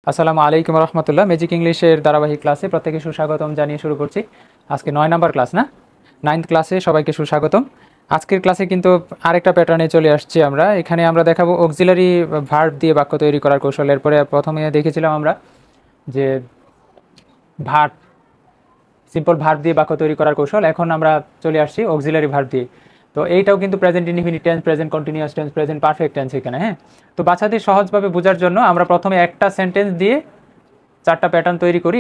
আসসালামু আলাইকুম রহমতুল্লাহ। ম্যাজিক ইংলিশের ধারাবাহিক ক্লাসে প্রত্যেকে সুস্বাগতম জানিয়ে শুরু করছি। আজকে 9 নাম্বার ক্লাস, না 9th ক্লাসে সবাইকে সুস্বাগতম। আজকের ক্লাসে কিন্তু আরেকটা প্যাটার্নে চলে আসছি আমরা। এখানে আমরা দেখাবো অক্সিলারি ভার্ব দিয়ে বাক্য তৈরি করার কৌশল। এরপরে প্রথমে দেখেছিলাম আমরা যে ভার্ব, সিম্পল ভার্ব দিয়ে বাক্য তৈরি করার কৌশল। এখন আমরা চলে আসছি অক্সিলারি ভার্ব দিয়ে। তো এইটাও কিন্তু present indefinite tense, present continuous tense, present perfect tense এখানে। হ্যাঁ, তো বাচ্চাদের সহজভাবে বোঝার জন্য আমরা প্রথমে একটা সেন্টেন্স দিয়ে 4টা প্যাটার্ন তৈরি করি।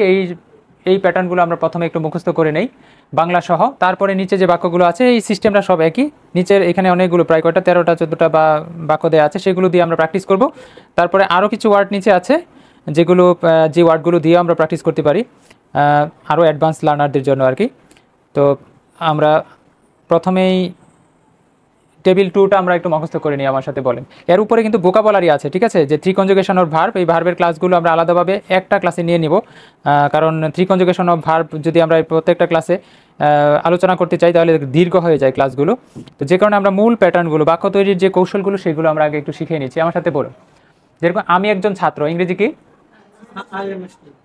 এই প্যাটার্নগুলো আমরা প্রথমে একটু মুখস্থ করে নেই বাংলা সহ। তারপরে নিচে যে বাক্যগুলো আছে এই সিস্টেমটা সব একই। নিচের এখানে অনেকগুলো, প্রায় কয়টা 13টা 14টা বা বাক্য দেওয়া আছে, সেগুলো দিয়ে আমরা প্র্যাকটিস করব। তারপরে আরও কিছু ওয়ার্ড নিচে আছে যেগুলো, যে ওয়ার্ডগুলো দিয়ে আমরা প্র্যাকটিস করতে পারি আরও অ্যাডভান্স লার্নারদের জন্য আর কি। তো আমরা প্রথমেই টেবিল 2টা আমরা একটু মুখস্থ করে নিই, আমার সাথে বলেন। এর উপরে কিন্তু ভোকাবুলারি আছে, ঠিক আছে, যে থ্রি কনজুগেশন অফ ভার্ব। এই ভার্বের ক্লাসগুলো আমরা আলাদাভাবে একটা ক্লাসে নিয়ে নিব, কারণ থ্রি কনজুগেশন অফ ভার্ব যদি আমরা প্রত্যেকটা ক্লাসে আলোচনা করতে চাই তাহলে দীর্ঘ হয়ে যায় ক্লাসগুলো। তো যে কারণে আমরা মূল প্যাটার্নগুলো, বাক্য তৈরির যে কৌশলগুলো, সেগুলো আমরা আগে একটু শিখে নিচ্ছি। আমার সাথে বলুন, যেরকম আমি একজন ছাত্র, ইংরেজি কি?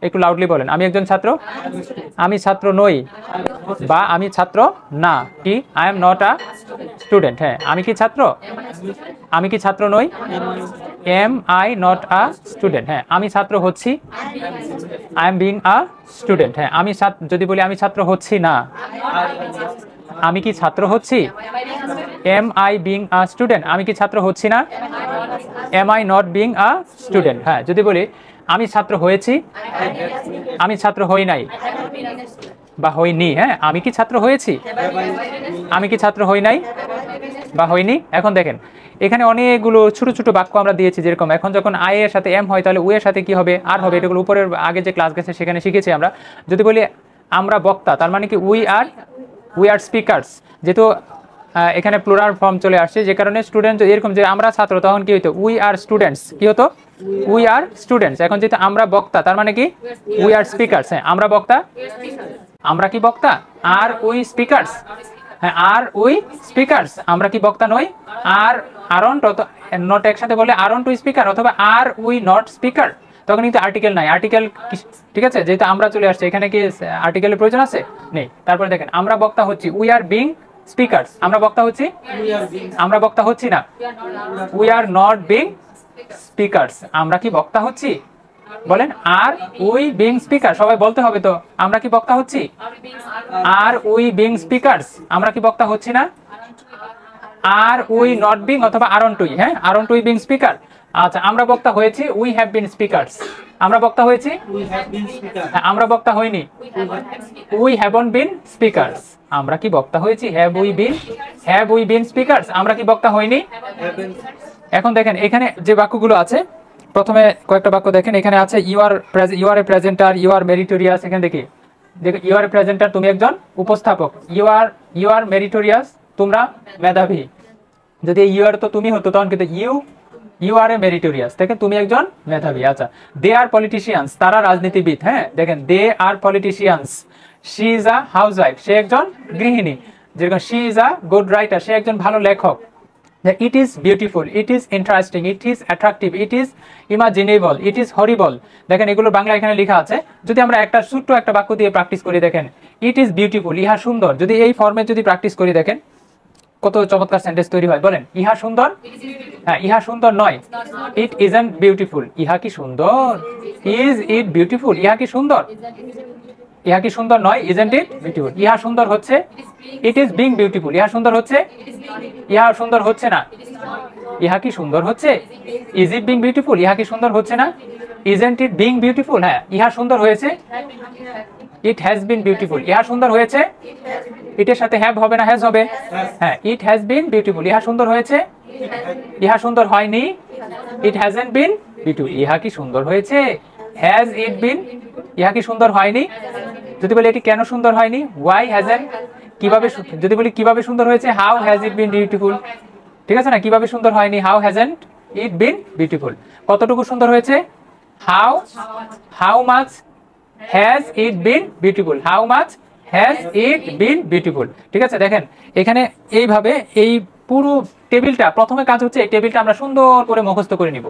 একটু লাউডলি বলেন। আমি একজন ছাত্র, আমি ছাত্র নই, বা আমি ছাত্র না, কি? I am not a student. হ্যাঁ, আমি কি ছাত্র? আমি কি ছাত্র নই? Am I not a student. হ্যাঁ, আমি ছাত্র হচ্ছি, I am being a student. হ্যাঁ, আমি যদি বলি আমি ছাত্র হচ্ছি না, আমি কি ছাত্র হচ্ছি? Am I being a student. আমি কি ছাত্র হচ্ছি না? Am I not being a student. হ্যাঁ, যদি বলি আমি ছাত্র হয়েছি, আমি ছাত্র হই নাই বা হইনি। হ্যাঁ, আমি কি ছাত্র হয়েছি? আমি কি ছাত্র হই নাই বা হইনি? এখন দেখেন এখানে অনেকগুলো ছোট ছোট বাক্য আমরা দিয়েছি। যেরকম এখন যখন আই এর সাথে এম হয় তাহলে উ এর সাথে কি হবে? আর হবে। এটাগুলো উপরের আগে যে ক্লাস গেছে সেখানে শিখেছি আমরা। যদি বলি আমরা বক্তা, তার মানে কি উই আর স্পিকার্স। যেহেতু এখানে প্লুরাল ফর্ম চলে আসছে, যে কারণে স্টুডেন্ট, এরকম যে আমরা ছাত্র তখন কি হতো? We are students. কি হতো? We are students. এখন যেহেতু আমরা বক্তা, তার মানে কি? We are speakers. হ্যাঁ, আমরা বক্তা, আমরা কি বক্তা? Are we speakers. হ্যাঁ, আর উই স্পিকার্স। আমরা কি বক্তা নই? আর আরন্ট নট একসাথে বলে আরন্ট উই স্পিকার, অথবা আর উই নট স্পিকার, তখন কিন্তু আর্টিকেল নাই। আর্টিকেল, ঠিক আছে, যেহেতু আমরা চলে আসছে এখানে কি আর্টিকেলের প্রয়োজন আছে? নেই। তারপরে দেখেন আমরা বক্তা হচ্ছি, উই আর বিং স্পিকার্স। আমরা বক্তা হচ্ছি, আমরা বক্তা হচ্ছি না, we are not being speakers. আমরা কি বক্তা হচ্ছি? বলেন, আর উই বিং স্পিকার। সবাই বলতে হবে তো, আমরা কি বক্তা হচ্ছি? আর উই বিং স্পিকার্স। আমরা কি বক্তা হচ্ছি না? আর উই নট বিং অথবা আরন্ট উই। হ্যাঁ, আরন্ট উই বিং স্পিকার। আচ্ছা, আমরা বক্তা হয়েছি, উই হ্যাভ বিন স্পিকার্স। আমরা বক্তা হয়েছি, আমরা বক্তা হইনি, উই হ্যাভন্ট বিন স্পিকার্স। আমরা কি বক্তা হয়েছি? Have we been speakers. আমরা কি বক্তা হইনি? এখন দেখেন এখানে যে বাক্যগুলো আছে, প্রথমে কয়েকটা বাক্য দেখেন। এখানে আছে you are a presenter, you are meritorious. এখানে দেখো ইউ আর এ প্রেজেন্টার, তুমি একজন উপস্থাপক। ইউ আর মেরিটোরিয়াস, তোমরা মেধাবী। যদি ইউ আর তো তুমি হতো তখন কিন্তু ইউ আর এ মেরিটোরিয়াস, দেখেন তুমি একজন মেধাবী। আচ্ছা, দে আর পলিটিশিয়ানস, তারা রাজনীতিবিদ। হ্যাঁ, দেখেন they are politicians. She is a housewife, সে একজন গৃহিণী। যেরকম she is a good writer, সে একজন ভালো লেখক। It is beautiful, it is interesting, it is attractive, it is imaginable, it is horrible. দেখেন এগুলো বাংলা এখানে লেখা আছে। যদি আমরা একটা ছোট্ট একটা বাক্য দিয়ে প্র্যাকটিস করি, দেখেন ইট ইজ বিউটিফুল, ইহা সুন্দর। যদি এই ফর্মে যদি প্র্যাকটিস করি, দেখেন কত চমৎকার সেন্টেন্স তৈরি হয়। বলেন, ইহা সুন্দর। হ্যাঁ, ইহা সুন্দর নয়। ইট ইজন্ট বিউটিফুল, ইহা কি সুন্দর? ইজ ইট বিউটিফুল, ইহা কি সুন্দর? ইহা কি সুন্দর নয়? Isn't it beautiful. ইহা সুন্দর হচ্ছে, ইট ইজ বিং বিউটিফুল। ইহা সুন্দর হচ্ছে, ইহা সুন্দর হচ্ছে না। ইহা কি সুন্দর হচ্ছে? ইজ ইট বিং বিউটিফুল, ইহা কি সুন্দর হচ্ছে না। Isn't it being beautiful. হ্যাঁ, ইহা সুন্দর হয়েছে, ইট হ্যাজ বিন বিউটিফুল। ইহা সুন্দর হয়েছে, ইটের সাথে হ্যাভ হবে না, হ্যাজ হবে। হ্যাঁ, ইট হ্যাজ বিন বিউটিফুল। ইহা সুন্দর হয়েছে, ইহা সুন্দর হয়নি, ইট হ্যাজন্ট বিন বিউটিফুল। ইহা কি সুন্দর হয়েছে? হ্যাজ ইট বিন, ইহা কি সুন্দর হয়নি? যদি বলি এটি কেন সুন্দর হয়নি, ওয়াই হ্যাজন্ট, কিভাবে, যদি বলি কিভাবে সুন্দর হয়েছে, how has it been beautiful. ঠিক আছে না, কিভাবে সুন্দর হয়নি, how hasn't it been beautiful. কতটুকু সুন্দর হয়েছে, how much has it been beautiful, how much has it been beautiful. ঠিক আছে, দেখেন এখানে এইভাবে এই পুরো টেবিলটা, প্রথমে কাজ হচ্ছে এই টেবিলটা আমরা সুন্দর করে মুখস্থ করে নিব।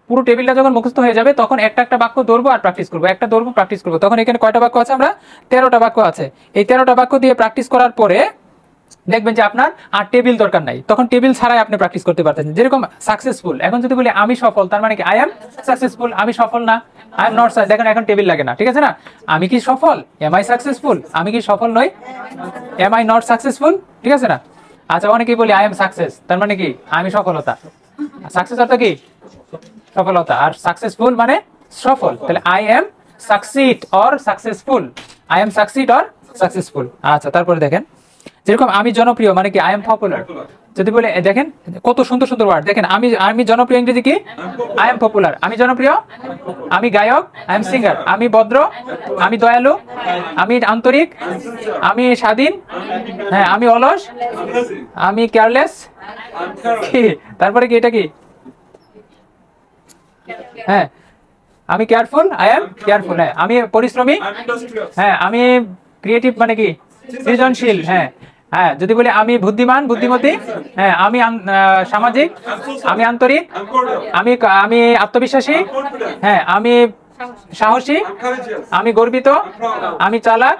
পুরো টেবিলটা যখন মুখস্থ হয়ে যাবে তখন একটা একটা বাক্য ধরবো আর প্র্যাকটিস করবো, একটা ধরবো প্র্যাকটিস করবো। তখন এখানে কয়টা বাক্য আছে? আমরা 13টা বাক্য আছে। এই 13টা বাক্য দিয়ে প্র্যাকটিস করার পরে দেখবেন যে আপনার আর টেবিল দরকার নাই, তখন টেবিল ছাড়াই আপনি প্র্যাকটিস করতে পারতেছেন। যেরকম সাকসেসফুল, এখন যদি বলি আমি সফল, তার মানে কি আই এম সাকসেসফুল, আমি সফল না, আই এম নট। দেখেন এখন টেবিল লাগে না, ঠিক আছে না? আমি কি সফল? Am I successful? আমি কি সফল নই? Am I not successful? ঠিক আছে না? আচ্ছা, অনেকেই বলি আই এম সাকসেস, তার মানে কি আমি সফলতা। সাকসেস অর্থ কি? সফলতা। আর সাকসেসফুল মানে সফল। তাহলে I am succeed or successful, I am succeed or successful. আচ্ছা, তারপরে দেখেন যেরকম আমি জনপ্রিয় মানে কি আই এম পপুলার। যদি বলে দেখেন কত সুন্দর সুন্দর ওয়ার্ড, দেখেন আমি জনপ্রিয় ইংরেজি কি? I M popular. আমি জনপ্রিয়, আমি গায়ক, আই এম সিঙ্গার। আমি ভদ্র, আমি দয়ালু, আমি আন্তরিক, আমি স্বাধীন, হ্যাঁ আমি অলস, আমি কেয়ারলেস, কি তারপরে কি এটা কি? হ্যাঁ আমি কেয়ারফুল, আই এম কেয়ারফুল। হ্যাঁ আমি পরিশ্রমী, হ্যাঁ আমি ক্রিয়েটিভ মানে কি? সৃজনশীল। হ্যাঁ হ্যাঁ যদি বলি আমি বুদ্ধিমান, বুদ্ধিমতী, হ্যাঁ আমি সামাজিক, আমি আন্তরিক, আমি আমি আত্মবিশ্বাসী, হ্যাঁ আমি সাহসী, আমি গর্বিত, আমি চালাক।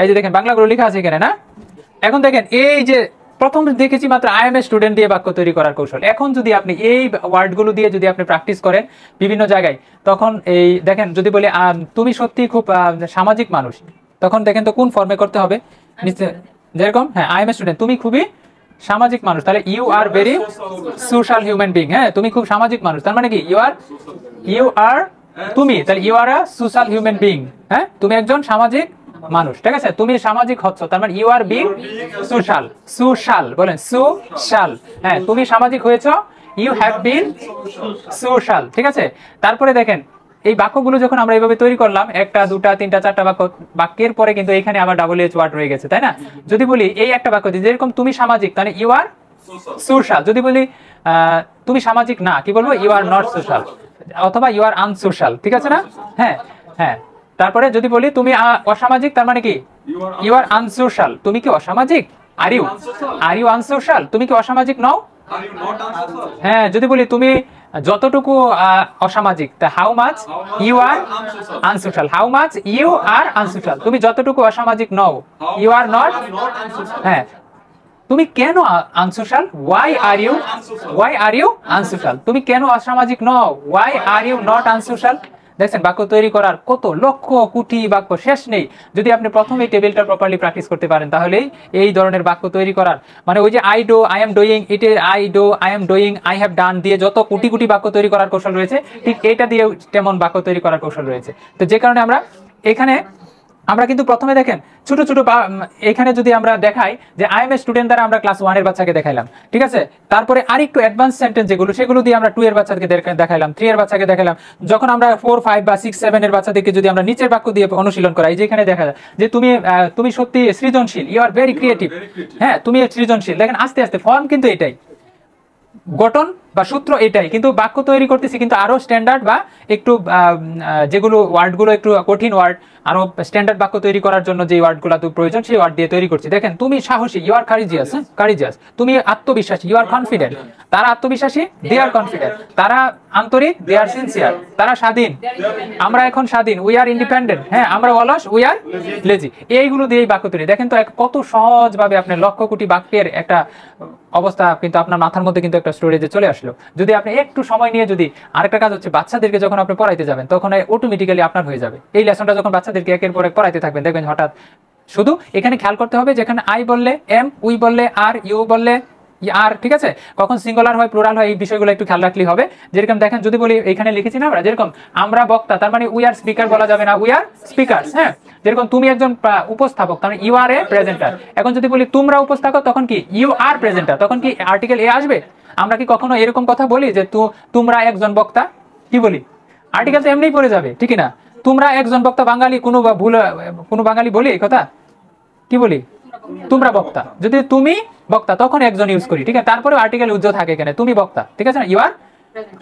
এই যে দেখেন বাংলাগুলো লেখা আছে এখানে না? এখন দেখেন এই যে প্রথম দেখেছি মাত্র আই এম এ স্টুডেন্ট দিয়ে বাক্য তৈরি করার কৌশল। এখন যদি আপনি এই ওয়ার্ডগুলো দিয়ে যদি আপনি প্র্যাকটিস করেন বিভিন্ন জায়গায়, তখন এই দেখেন যদি বলি তুমি সত্যি খুব সামাজিক মানুষ, তখন দেখেন তো কোন ফর্মে করতে হবে। যেরকম হ্যাঁ আই এম এ স্টুডেন্ট, তুমি খুবই সামাজিক মানুষ, তাহলে you are very social human being. হ্যাঁ তুমি খুব সামাজিক মানুষ, তার মানে কি ইউ আর তুমি, তাহলে you are a social human being. হ্যাঁ তুমি একজন সামাজিক মানুষ, ঠিক আছে? তুমি সামাজিক হচ্ছ, তার মানে you are being social. Social বলেন, সোশ্যাল। হ্যাঁ তুমি সামাজিক হয়েছো, ইউ হ্যাভ বিন সোশ্যাল, ঠিক আছে? তারপরে দেখেন এই বাক্যগুলো যখন আমরা এইভাবে তৈরি করলাম, একটা দুটা তিনটা চারটা বাক্য, বাক্যের পরে কিন্তু এখানে আবার ডাবল এইচ ওয়ার্ড রয়ে গেছে, তাই না? যদি বলি এই একটা বাক্য যেরকম তুমি সামাজিক, তাহলে ইউ আর সোশ্যাল। যদি বলি তুমি সামাজিক না, কি বলবো? ইউ আর নট সোশ্যাল, অথবা ইউ আর আনসোশ্যাল, ঠিক আছে না? হ্যাঁ হ্যাঁ তারপরে যদি বলি তুমি অসামাজিক, তার মানে কি? You are unsocial. তুমি কি অসামাজিক? Are you unsocial? তুমি কি অসামাজিক নও? হ্যাঁ যদি বলি তুমি যতটুকু অসামাজিক, তা how much you are unsocial, how much you are unsocial, তুমি যতটুকু অসামাজিক নও, ইউ আর নট। হ্যাঁ তুমি কেন unsocial? Why are you unsocial? তুমি কেন অসামাজিক নও? Why are you not unsocial? দেখছেন বাক্য তৈরি করার কত লক্ষ কোটি বাক্য, শেষ নেই। যদি আপনি প্রথমে এই টেবিলটা প্রপারলি প্র্যাকটিস করতে পারেন, তাহলেই এই ধরনের বাক্য তৈরি করার মানে ওই যে I do, I am doing, it is I do, I am doing, I have done দিয়ে যত কোটি কোটি বাক্য তৈরি করার কৌশল রয়েছে, ঠিক এটা দিয়েও তেমন বাক্য তৈরি করার কৌশল রয়েছে। তো যে কারণে এখানে আমরা কিন্তু প্রথমে দেখেন ছোট ছোট এখানে যদি আমরা দেখাই যে আই এম এ স্টুডেন্ট দ্বারা আমরা ক্লাস 1 এর বাচ্চাকে দেখাইলাম, ঠিক আছে? তারপরে আরেকটু অ্যাডভান্স সেন্টেন্স যেগুলো, সেগুলো দিয়ে আমরা 2 এর বাচ্চাকে দেখাইলাম, 3 এর বাচ্চাকে দেখাইলাম। যখন আমরা 4, 5 বা 6, 7 এর বাচ্চাদেরকে যদি আমরা নিচের বাক্য দিয়ে অনুশীলন করাই, যেখানে দেখা যায় যে তুমি সত্যি সৃজনশীল, ইউ আর ভেরি ক্রিয়েটিভ, হ্যাঁ তুমি সৃজনশীল। দেখেন আস্তে আস্তে ফর্ম কিন্তু এটাই, গঠন বা সূত্র এটাই, কিন্তু বাক্য তৈরি করতেছি কিন্তু আরো স্ট্যান্ডার্ড বা একটু যেগুলো ওয়ার্ডগুলো একটু কঠিন ওয়ার্ড, আরো স্ট্যান্ডার্ড বাক্য তৈরি করার জন্য যে ওয়ার্ডগুলো প্রয়োজন সেই ওয়ার্ড দিয়ে তৈরি করছি। দেখেন তুমি সাহসী, ইউ আর কারিজিয়াস, তুমি আত্মবিশ্বাসী, ইউ আর কনফিডেন্ট। তারা আত্মবিশ্বাসী, দে আর কনফিডেন্ট। তারা আন্তরিক, দে আর সিনসিয়ার। তারা স্বাধীন, আমরা এখন স্বাধীন, উই আর ইন্ডিপেন্ডেন্ট। হ্যাঁ আমরা অলস, উই আর লেজি। এইগুলো দিয়েই বাক্য তৈরি। দেখেন তো কত সহজভাবে আপনি লক্ষ কোটি বাক্যের একটা অবস্থা কিন্তু আপনার মাথার মধ্যে কিন্তু একটা স্টোরেজে চলে আসলো। যদি আপনি একটু সময় নিয়ে, যদি আরেকটা কাজ হচ্ছে বাচ্চাদেরকে যখন আপনি পড়াইতে যাবেন, তখন অটোমেটিক্যালি আপনার হয়ে যাবে। এই লেসনটা যখন বাচ্চাদেরকে একের পর এক পড়াইতে থাকবেন, দেখবেন হঠাৎ শুধু এখানে খেয়াল করতে হবে, যেখানে আই বললে এম, উই বললে আর, ইউ বললে আর, ঠিক আছে? কখন সিঙ্গুলার হয়, প্লুরাল হয়, এই বিষয়গুলো একটু খেয়াল রাখলেই হবে। যেরকম দেখেন যদি বলি এখানে লিখেছি না আমরা, যেরকম আমরা বক্তা, তার মানে উই আর স্পিকার বলা যাবে না, উই আর স্পিকার্স। হ্যাঁ যেরকম তুমি একজন উপস্থাপক, তার মানে ইউ আর এ প্রেজেন্টার। এখন যদি বলি তোমরা উপস্থাপক, তখন কি? You are presenter. তখন কি আর্টিকেল এ আসবে? আমরা কি কখনো এরকম কথা বলি যে তোমরা একজন বক্তা? কি বলি? আর্টিকেল তো এমনিই পড়ে যাবে, ঠিক না? তোমরা একজন বক্তা, বাঙালি কোনো বাঙালি বলি এই কথা? কি বলি? তোমরা বক্তা। যদি তুমি বক্তা তখন একজন ইউজ করি, ঠিক আছে? তারপরে আর্টিকেল উজ্জ্বল থাকে এখানে, তুমি বক্তা, ঠিক আছে না? ইউ আর,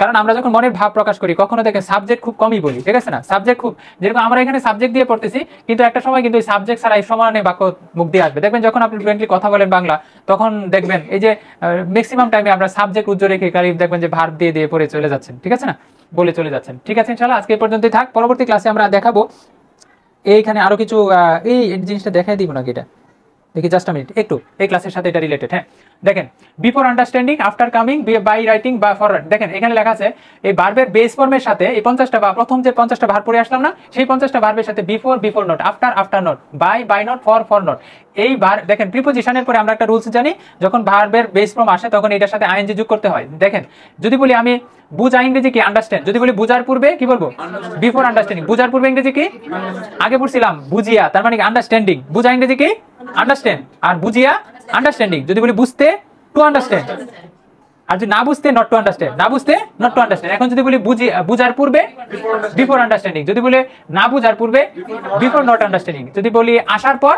কারণ আমরা যখন মনের ভাব প্রকাশ করি কখনো দেখেন সাবজেক্ট খুব কমই বলি, ঠিক আছে না? সাবজেক্ট খুব, যেরকম আমরা এখানে সাবজেক্ট দিয়ে পড়তেছি, কিন্তু একটা সময় কিন্তু এই সাবজেক্ট ছাড়া এই সমানে বাক্য মুখ দিয়ে আসবে। দেখবেন যখন আপনি ফ্লুয়েন্টলি কথা বলেন বাংলা, তখন দেখবেন এই যে ম্যাক্সিমাম টাইমে আমরা সাবজেক্ট উজ্জ্বল রেখে দেখবেন যে ভার্ব দিয়ে পড়ে চলে যাচ্ছেন, ঠিক আছে না? বলে চলে যাচ্ছেন। ঠিক আছে ইনশাআল্লাহ, আজকে এই পর্যন্তই থাক। পরবর্তী ক্লাসে আমরা দেখাবো এইখানে আরো কিছু এই জিনিসটা দেখাই দিব নাকি, এটা দেখি জাস্ট আ মিনিট, একটু এই ক্লাসের সাথে এটা রিলেটেড। হ্যাঁ দেখেন, before understanding, after coming, by writing বা ফর। দেখেন এখানে লেখা আছে এই ভার্বের বেস ফর্মের সাথে এই 50টা বা প্রথম যে 50টা ভার্ব পড়ে আসলাম না, সেই 50টা ভার্বের সাথে before, before not, after, after not, by not, for not. এই দেখেন প্রিপোজিশনের পরে আমরা একটা রুলস জানি, যখন ভার্বের বেস ফর্ম আসে তখন এটার সাথে আইএনজি যোগ করতে হয়। দেখেন যদি বলি আমি বুঝা, ইংরেজি কি আন্ডারস্ট্যান্ড, যদি বলি বুঝার পূর্বে কি বলবো বিফোর আন্ডারস্ট্যান্ডিং, বুঝার পূর্বে ইংরেজি কি আগে পড়ছিলাম বুঝিয়া, তার মানে কি আন্ডারস্ট্যান্ডিং, বুঝা ইংরেজি কি আন্ডারস্ট্যান্ড, আর বুঝিয়া আন্ডারস্ট্যান্ডিং। যদি বলি বুঝতে টু আন্ডারস্ট্যান্ড, আর যদি না বুঝতে নট টু আন্ডারস্ট্যান্ড, না বুঝতে নট টু আন্ডারস্ট্যান্ড। এখন যদি বলি বুঝার পূর্বে বিফোর আন্ডারস্ট্যান্ডিং, যদি বলি না বুঝার পূর্বে বিফোর নট আন্ডারস্ট্যান্ডিং, যদি বলি আসার পর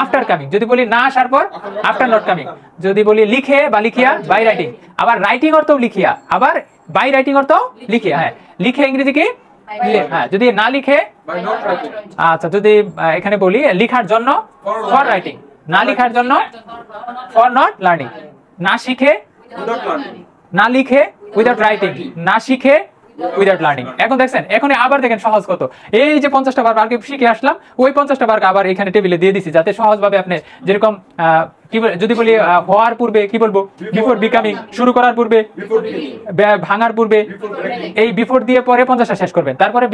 আফটার কামিং, যদি বলি না আসার পর আফটার নট কামিং, যদি বলি লিখে বা লিখিয়া বাই রাইটিং, আবার রাইটিং অর্থও লিখিয়া, আবার বাই রাইটিং অর্থ লিখিয়া। হ্যাঁ লিখে ইংরেজি কি, হ্যাঁ যদি না লিখে, আচ্ছা যদি এখানে বলি লিখার জন্য ফর রাইটিং, না লিখার জন্য ফর নট লার্নিং, না শিখে, না লিখে উইদাউট রাইটিং, না শিখে উইদাউট লার্নিং। এখন দেখছেন, এখন আবার দেখেন সহজ কত, এই যে 50টা বার আগে শিখে আসলাম, ওই 50টা বার আবার এখানে টেবিলে দিয়ে দিছি, যাতে সহজভাবে আপনি যেরকম কি যদি বলি হওয়ার পূর্বে কি বলবো বিফোর বিকামিং, শুরু করার পূর্বে, ভাঙার পূর্বে, এই বিফোর দিয়ে পরে 50টা শেষ করবেন, তারপরে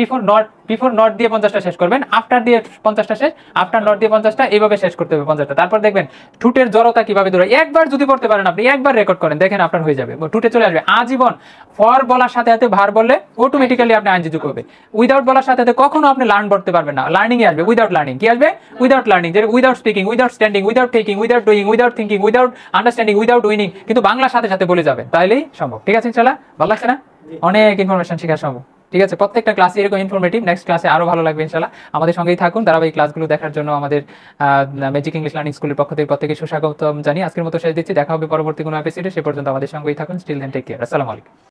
বিফোর নট দিয়ে 50টা শেষ করবেন, আফটার দিয়ে 50টা শেষ, আফটার নট দিয়ে 50টা, এইভাবে শেষ করতে হবে 50টা। তারপর দেখবেন ঠুটের জড়তা কিভাবে দূরে, একবার যদি পড়তে পারেন আপনি, একবার রেকর্ড করেন, দেখেন আপনার হয়ে যাবে, ঠুটে চলে আসবে আজীবন। ফর বলার সাথে সাথে ভার বললে অটোমেটিক্যালি আপনি আইএনজি যোগ হবে। উইদাউট বলার সাথে সাথে কখনো আপনি লার্ন করতে পারবেন না, লার্নিং এ আসবে উইদাউট লার্নিং। কি আসবে উইদাউট লার্নিং, যেটা without speaking, without standing, without taking, without doing, without thinking, without understanding, without winning, কিন্তু বাংলার সাথে সাথে বলে যাবেন, তাইলেই সম্ভব। ঠিক আছে ইনশাআল্লাহ, ভালো লাগছে না? অনেক ইনফরমেশন শেখা সম্ভব। ঠিক আছে, প্রত্যেকটা ক্লাসে এরকম ইনফরমেটিভ, নেক্সট ক্লাসে আরো ভালো লাগবে ইনশাআল্লাহ। আমাদের সঙ্গেই থাকুন, ধারাবাহিক ক্লাসগুলো দেখার জন্য আমাদের ম্যাজিক ইংলিশ লার্নিং স্কুলের পক্ষ থেকে প্রত্যেকে সুস্বাগতম জানিয়ে আজকের মতো শেষ দিচ্ছি। দেখা হবে পরবর্তী কোনো এপিসোডে, সে পর্যন্ত আমাদের সঙ্গেই থাকুন। স্টিল দেন টেক কেয়ার, আসসালামু আলাইকুম।